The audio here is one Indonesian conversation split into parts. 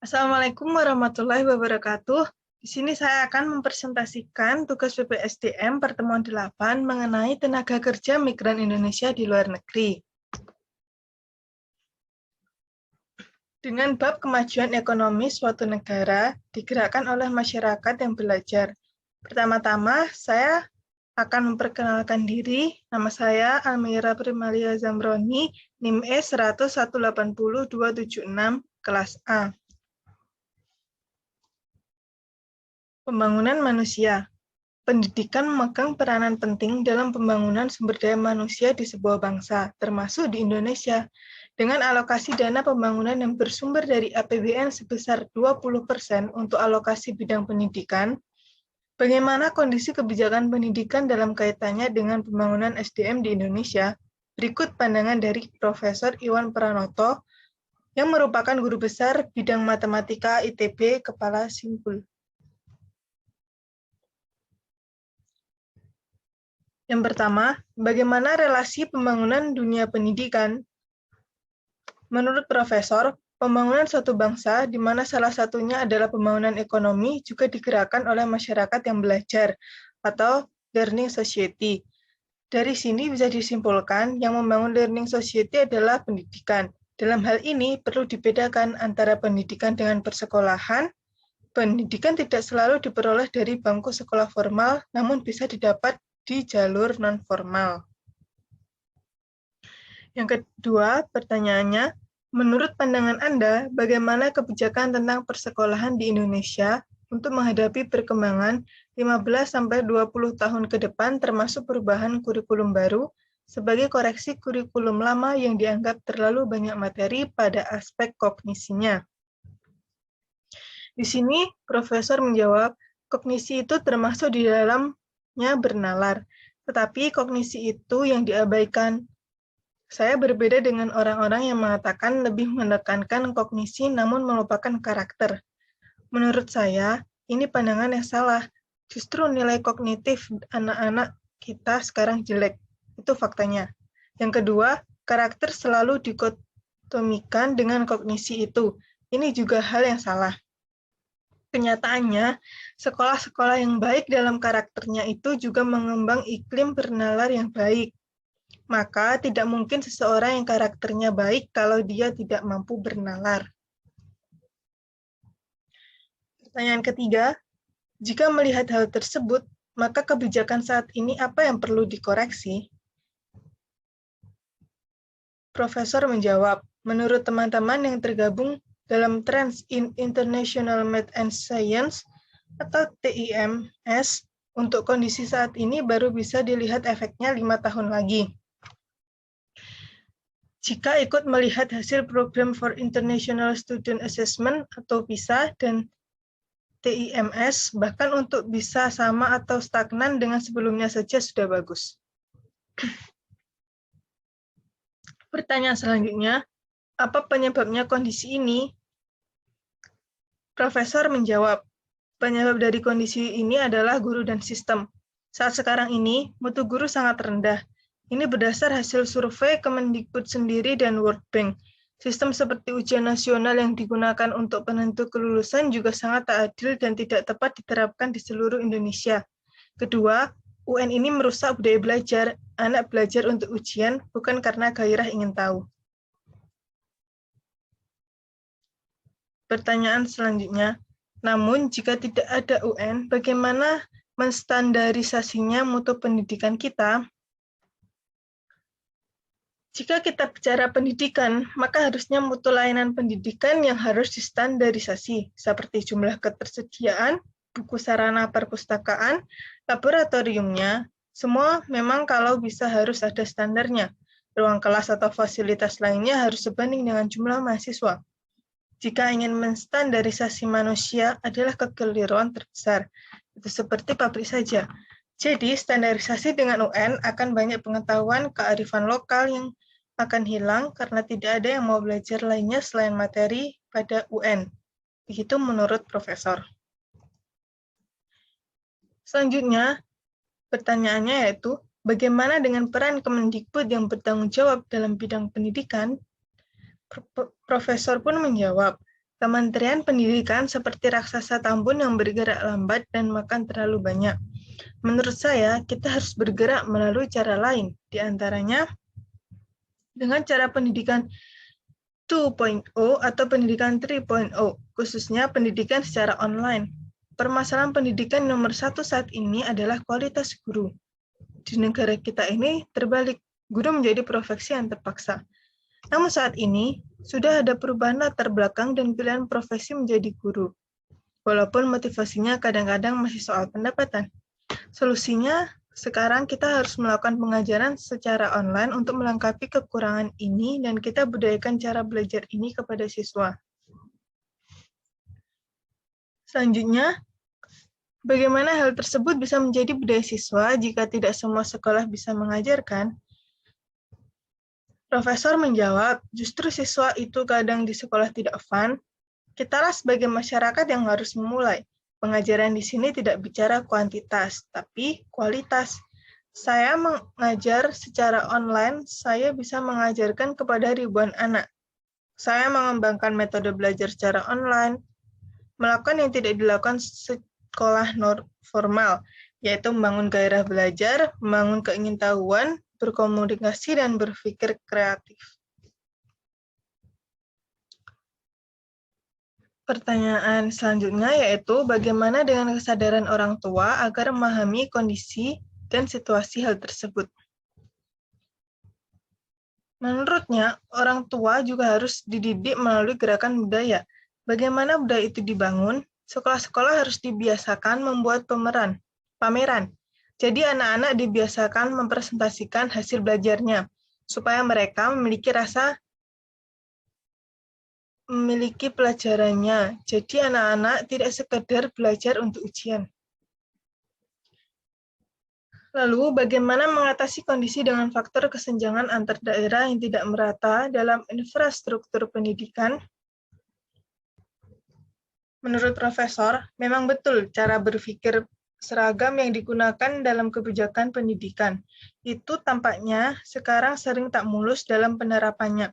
Assalamualaikum warahmatullahi wabarakatuh. Di sini saya akan mempresentasikan tugas BPSDM pertemuan 8 mengenai tenaga kerja migran Indonesia di luar negeri. Dengan bab kemajuan ekonomi suatu negara digerakkan oleh masyarakat yang belajar. Pertama-tama, saya akan memperkenalkan diri. Nama saya Almira Primalia Zamroni, NIM E 1180276, kelas A. Pembangunan manusia. Pendidikan memegang peranan penting dalam pembangunan sumber daya manusia di sebuah bangsa, termasuk di Indonesia. Dengan alokasi dana pembangunan yang bersumber dari APBN sebesar 20% untuk alokasi bidang pendidikan, bagaimana kondisi kebijakan pendidikan dalam kaitannya dengan pembangunan SDM di Indonesia? Berikut pandangan dari Profesor Iwan Pranoto, yang merupakan guru besar bidang matematika ITB Kepala Simpul. Yang pertama, bagaimana relasi pembangunan dunia pendidikan? Menurut Profesor, pembangunan suatu bangsa, di mana salah satunya adalah pembangunan ekonomi, juga digerakkan oleh masyarakat yang belajar, atau learning society. Dari sini bisa disimpulkan, yang membangun learning society adalah pendidikan. Dalam hal ini, perlu dibedakan antara pendidikan dengan persekolahan. Pendidikan tidak selalu diperoleh dari bangku sekolah formal, namun bisa didapat di jalur non-formal. Yang kedua, pertanyaannya, menurut pandangan Anda, bagaimana kebijakan tentang persekolahan di Indonesia untuk menghadapi perkembangan 15-20 tahun ke depan termasuk perubahan kurikulum baru sebagai koreksi kurikulum lama yang dianggap terlalu banyak materi pada aspek kognisinya? Di sini, Profesor menjawab, kognisi itu termasuk di dalam bernalar, tetapi kognisi itu yang diabaikan. Saya berbeda dengan orang-orang yang mengatakan lebih menekankan kognisi namun melupakan karakter. Menurut saya, ini pandangan yang salah. Justru nilai kognitif anak-anak kita sekarang jelek. Itu faktanya. Yang kedua, karakter selalu dikotomikan dengan kognisi itu. Ini juga hal yang salah. Kenyataannya, sekolah-sekolah yang baik dalam karakternya itu juga mengembang iklim bernalar yang baik. Maka tidak mungkin seseorang yang karakternya baik kalau dia tidak mampu bernalar. Pertanyaan ketiga, jika melihat hal tersebut, maka kebijakan saat ini apa yang perlu dikoreksi? Profesor menjawab, menurut teman-teman yang tergabung dalam Trends in International Math and Science atau TIMS, untuk kondisi saat ini baru bisa dilihat efeknya 5 tahun lagi. Jika ikut melihat hasil Program for International Student Assessment atau PISA dan TIMS, bahkan untuk bisa sama atau stagnan dengan sebelumnya saja sudah bagus. Pertanyaan selanjutnya, apa penyebabnya kondisi ini? Profesor menjawab, penyebab dari kondisi ini adalah guru dan sistem. Saat sekarang ini, mutu guru sangat rendah. Ini berdasar hasil survei Kemendikbud sendiri dan World Bank. Sistem seperti ujian nasional yang digunakan untuk penentu kelulusan juga sangat tak adil dan tidak tepat diterapkan di seluruh Indonesia. Kedua, UN ini merusak budaya belajar. Anak belajar untuk ujian, bukan karena gairah ingin tahu. Pertanyaan selanjutnya, namun jika tidak ada UN, bagaimana menstandarisasinya mutu pendidikan kita? Jika kita bicara pendidikan, maka harusnya mutu layanan pendidikan yang harus distandarisasi, seperti jumlah ketersediaan, buku sarana perpustakaan, laboratoriumnya, semua memang kalau bisa harus ada standarnya. Ruang kelas atau fasilitas lainnya harus sebanding dengan jumlah mahasiswa. Jika ingin menstandarisasi manusia adalah kekeliruan terbesar. Itu seperti pabrik saja. Jadi, standarisasi dengan UN akan banyak pengetahuan kearifan lokal yang akan hilang karena tidak ada yang mau belajar lainnya selain materi pada UN. Begitu menurut Profesor. Selanjutnya, pertanyaannya yaitu, bagaimana dengan peran Kemendikbud yang bertanggung jawab dalam bidang pendidikan? Profesor pun menjawab, Kementerian Pendidikan seperti raksasa tambun yang bergerak lambat dan makan terlalu banyak. Menurut saya, kita harus bergerak melalui cara lain, di antaranya dengan cara pendidikan 2.0 atau pendidikan 3.0, khususnya pendidikan secara online. Permasalahan pendidikan nomor satu saat ini adalah kualitas guru. Di negara kita ini terbalik, guru menjadi profesi yang terpaksa. Namun saat ini, sudah ada perubahan latar belakang dan pilihan profesi menjadi guru. Walaupun motivasinya kadang-kadang masih soal pendapatan. Solusinya, sekarang kita harus melakukan pengajaran secara online untuk melengkapi kekurangan ini dan kita budayakan cara belajar ini kepada siswa. Selanjutnya, bagaimana hal tersebut bisa menjadi budaya siswa jika tidak semua sekolah bisa mengajarkan? Profesor menjawab, justru siswa itu kadang di sekolah tidak fun. Kitalah sebagai masyarakat yang harus memulai. Pengajaran di sini tidak bicara kuantitas, tapi kualitas. Saya mengajar secara online, saya bisa mengajarkan kepada ribuan anak. Saya mengembangkan metode belajar secara online, melakukan yang tidak dilakukan sekolah formal, yaitu membangun gairah belajar, membangun keingintahuan, berkomunikasi, dan berpikir kreatif. Pertanyaan selanjutnya yaitu bagaimana dengan kesadaran orang tua agar memahami kondisi dan situasi hal tersebut. Menurutnya, orang tua juga harus dididik melalui gerakan budaya. Bagaimana budaya itu dibangun? Sekolah-sekolah harus dibiasakan membuat pameran. Jadi anak-anak dibiasakan mempresentasikan hasil belajarnya, supaya mereka memiliki pelajarannya. Jadi anak-anak tidak sekedar belajar untuk ujian. Lalu, bagaimana mengatasi kondisi dengan faktor kesenjangan antar daerah yang tidak merata dalam infrastruktur pendidikan? Menurut Profesor, memang betul cara berpikir seragam yang digunakan dalam kebijakan pendidikan. Itu tampaknya sekarang sering tak mulus dalam penerapannya.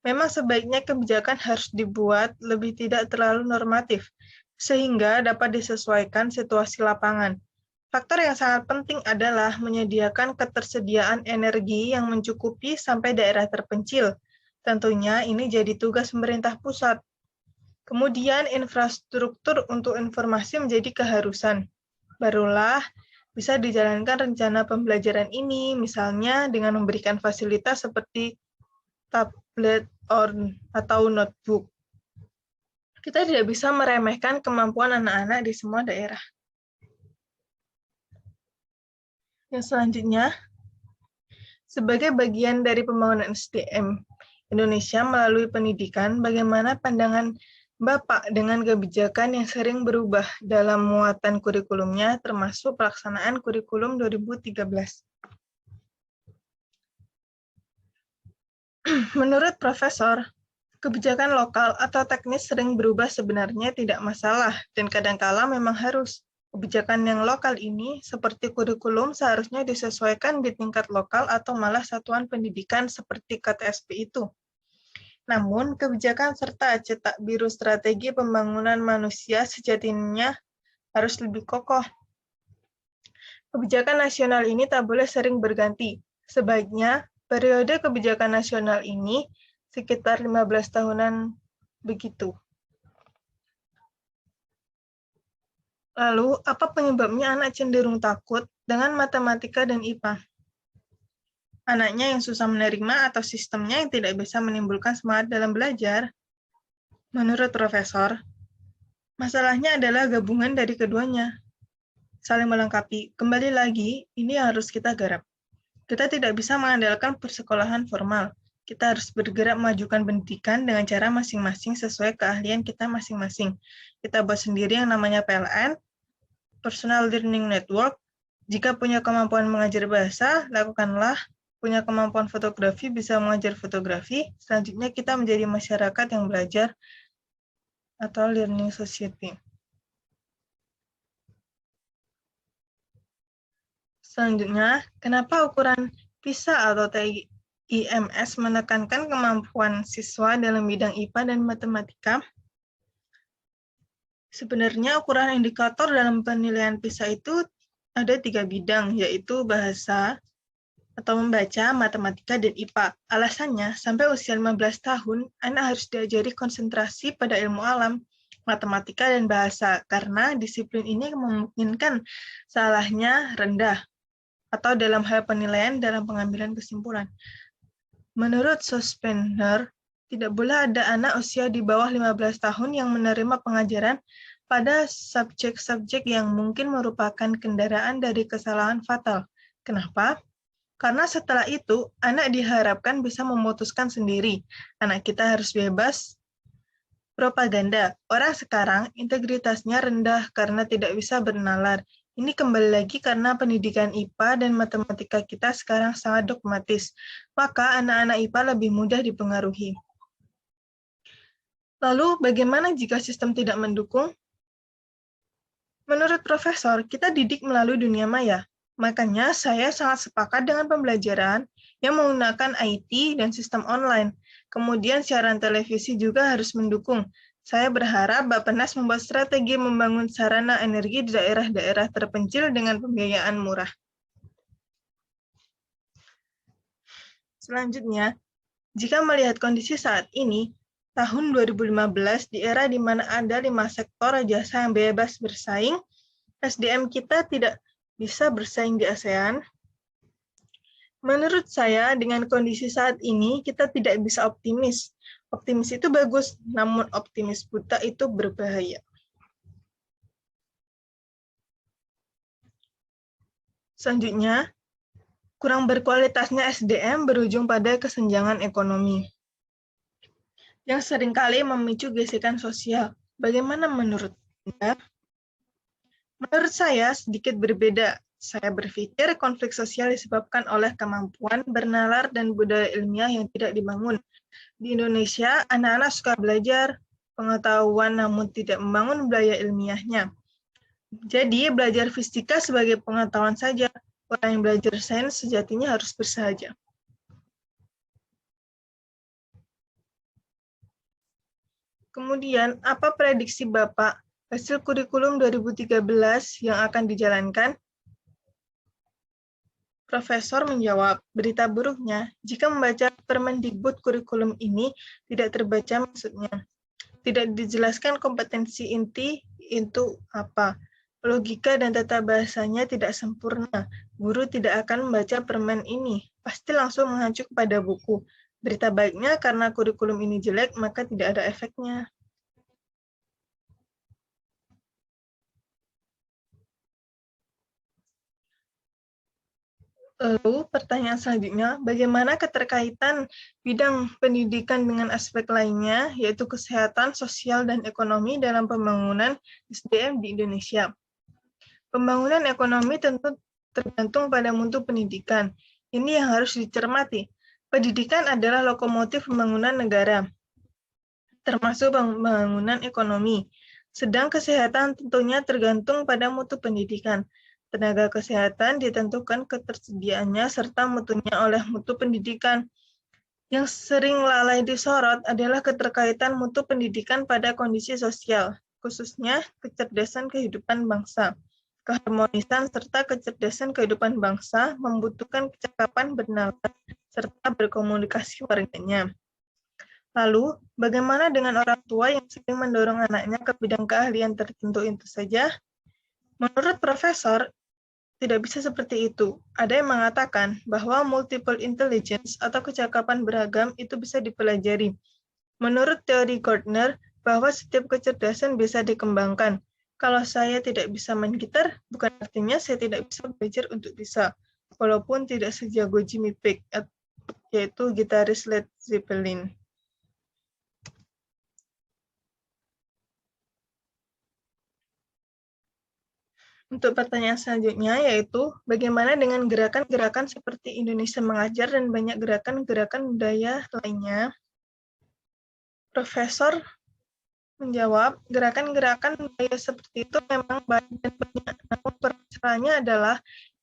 Memang sebaiknya kebijakan harus dibuat lebih tidak terlalu normatif, sehingga dapat disesuaikan situasi lapangan. Faktor yang sangat penting adalah menyediakan ketersediaan energi yang mencukupi sampai daerah terpencil. Tentunya ini jadi tugas pemerintah pusat. Kemudian infrastruktur untuk informasi menjadi keharusan. Barulah bisa dijalankan rencana pembelajaran ini, misalnya dengan memberikan fasilitas seperti tablet atau notebook. Kita tidak bisa meremehkan kemampuan anak-anak di semua daerah. Yang selanjutnya, sebagai bagian dari pembangunan SDM Indonesia melalui pendidikan, bagaimana pandangan Bapak dengan kebijakan yang sering berubah dalam muatan kurikulumnya, termasuk pelaksanaan kurikulum 2013? Menurut Profesor, kebijakan lokal atau teknis sering berubah sebenarnya tidak masalah, dan kadangkala memang harus. Kebijakan yang lokal ini, seperti kurikulum, seharusnya disesuaikan di tingkat lokal atau malah satuan pendidikan seperti KTSP itu. Namun, kebijakan serta cetak biru strategi pembangunan manusia sejatinya harus lebih kokoh. Kebijakan nasional ini tak boleh sering berganti. Sebaiknya, periode kebijakan nasional ini sekitar 15 tahunan begitu. Lalu, apa penyebabnya anak cenderung takut dengan matematika dan IPA? Anaknya yang susah menerima atau sistemnya yang tidak bisa menimbulkan semangat dalam belajar? Menurut Profesor, masalahnya adalah gabungan dari keduanya. Saling melengkapi. Kembali lagi, ini harus kita garap. Kita tidak bisa mengandalkan persekolahan formal. Kita harus bergerak memajukan pendidikan dengan cara masing-masing sesuai keahlian kita masing-masing. Kita buat sendiri yang namanya PLN, Personal Learning Network. Jika punya kemampuan mengajar bahasa, lakukanlah. Punya kemampuan fotografi, bisa mengajar fotografi. Selanjutnya kita menjadi masyarakat yang belajar atau learning society. Selanjutnya, kenapa ukuran PISA atau TIMS menekankan kemampuan siswa dalam bidang IPA dan matematika? Sebenarnya ukuran indikator dalam penilaian PISA itu ada 3 bidang, yaitu bahasa atau membaca, matematika, dan IPA. Alasannya, sampai usia 15 tahun, anak harus diajari konsentrasi pada ilmu alam, matematika, dan bahasa, karena disiplin ini memungkinkan salahnya rendah, atau dalam hal penilaian dalam pengambilan kesimpulan. Menurut Suspender, tidak boleh ada anak usia di bawah 15 tahun yang menerima pengajaran pada subjek-subjek yang mungkin merupakan kendaraan dari kesalahan fatal. Kenapa? Karena setelah itu, anak diharapkan bisa memutuskan sendiri. Anak kita harus bebas propaganda. Orang sekarang integritasnya rendah karena tidak bisa bernalar. Ini kembali lagi karena pendidikan IPA dan matematika kita sekarang sangat dogmatis. Maka anak-anak IPA lebih mudah dipengaruhi. Lalu, bagaimana jika sistem tidak mendukung? Menurut Profesor, kita didik melalui dunia maya. Makanya saya sangat sepakat dengan pembelajaran yang menggunakan IT dan sistem online. Kemudian siaran televisi juga harus mendukung. Saya berharap Bappenas membuat strategi membangun sarana energi di daerah-daerah terpencil dengan pembiayaan murah. Selanjutnya, jika melihat kondisi saat ini, tahun 2015 di era di mana ada 5 sektor jasa yang bebas bersaing, SDM kita tidak bisa bersaing di ASEAN. Menurut saya, dengan kondisi saat ini, kita tidak bisa optimis. Optimis itu bagus, namun optimis buta itu berbahaya. Selanjutnya, kurang berkualitasnya SDM berujung pada kesenjangan ekonomi, yang seringkali memicu gesekan sosial. Bagaimana menurut Anda? Menurut saya, sedikit berbeda. Saya berpikir konflik sosial disebabkan oleh kemampuan bernalar dan budaya ilmiah yang tidak dibangun. Di Indonesia, anak-anak suka belajar pengetahuan namun tidak membangun budaya ilmiahnya. Jadi, belajar fisika sebagai pengetahuan saja. Orang yang belajar sains sejatinya harus bersahaja. Kemudian, apa prediksi Bapak hasil kurikulum 2013 yang akan dijalankan? Profesor menjawab, berita buruknya, jika membaca Permendikbud kurikulum ini tidak terbaca maksudnya. Tidak dijelaskan kompetensi inti itu apa. Logika dan tata bahasanya tidak sempurna. Guru tidak akan membaca permen ini. Pasti langsung mengacu kepada buku. Berita baiknya karena kurikulum ini jelek, maka tidak ada efeknya. Lalu, pertanyaan selanjutnya, bagaimana keterkaitan bidang pendidikan dengan aspek lainnya, yaitu kesehatan, sosial, dan ekonomi dalam pembangunan SDM di Indonesia? Pembangunan ekonomi tentu tergantung pada mutu pendidikan. Ini yang harus dicermati. Pendidikan adalah lokomotif pembangunan negara, termasuk pembangunan ekonomi. Sedang kesehatan tentunya tergantung pada mutu pendidikan. Tenaga kesehatan ditentukan ketersediaannya serta mutunya oleh mutu pendidikan. Yang sering lalai disorot adalah keterkaitan mutu pendidikan pada kondisi sosial, khususnya kecerdasan kehidupan bangsa. Keharmonisan serta kecerdasan kehidupan bangsa membutuhkan kecakapan bernalar serta berkomunikasi warganya. Lalu, bagaimana dengan orang tua yang sering mendorong anaknya ke bidang keahlian tertentu itu saja? Menurut Profesor, tidak bisa seperti itu. Ada yang mengatakan bahwa multiple intelligence atau kecakapan beragam itu bisa dipelajari. Menurut teori Gardner, bahwa setiap kecerdasan bisa dikembangkan. Kalau saya tidak bisa main gitar, bukan artinya saya tidak bisa belajar untuk bisa. Walaupun tidak sejago Jimmy Page, yaitu gitaris Led Zeppelin. Untuk pertanyaan selanjutnya yaitu, bagaimana dengan gerakan-gerakan seperti Indonesia Mengajar dan banyak gerakan-gerakan budaya lainnya? Profesor menjawab, gerakan-gerakan budaya seperti itu memang baik dan banyak, namun permasalahannya adalah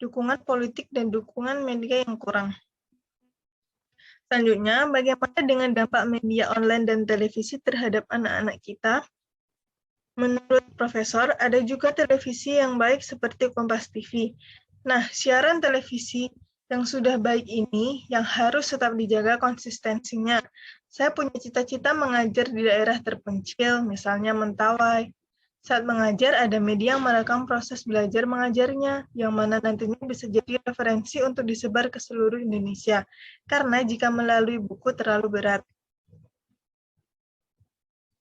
dukungan politik dan dukungan media yang kurang. Selanjutnya, bagaimana dengan dampak media online dan televisi terhadap anak-anak kita? Menurut Profesor, ada juga televisi yang baik seperti Kompas TV. Nah, siaran televisi yang sudah baik ini yang harus tetap dijaga konsistensinya. Saya punya cita-cita mengajar di daerah terpencil, misalnya Mentawai. Saat mengajar, ada media yang merekam proses belajar mengajarnya, yang mana nantinya bisa jadi referensi untuk disebar ke seluruh Indonesia. Karena jika melalui buku terlalu berat.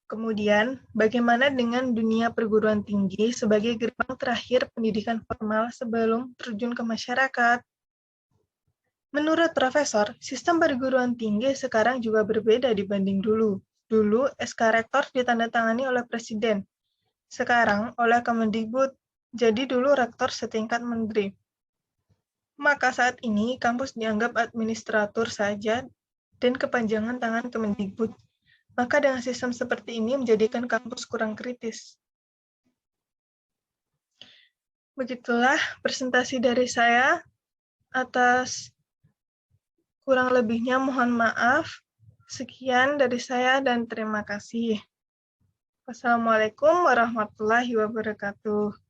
Kemudian, bagaimana dengan dunia perguruan tinggi sebagai gerbang terakhir pendidikan formal sebelum terjun ke masyarakat? Menurut Profesor, sistem perguruan tinggi sekarang juga berbeda dibanding dulu. Dulu, SK Rektor ditandatangani oleh Presiden, sekarang oleh Kemendikbud, jadi dulu Rektor setingkat Menteri. Maka saat ini, kampus dianggap administratur saja dan kepanjangan tangan Kemendikbud. Maka dengan sistem seperti ini menjadikan kampus kurang kritis. Begitulah presentasi dari saya. Atas kurang lebihnya mohon maaf. Sekian dari saya dan terima kasih. Wassalamualaikum warahmatullahi wabarakatuh.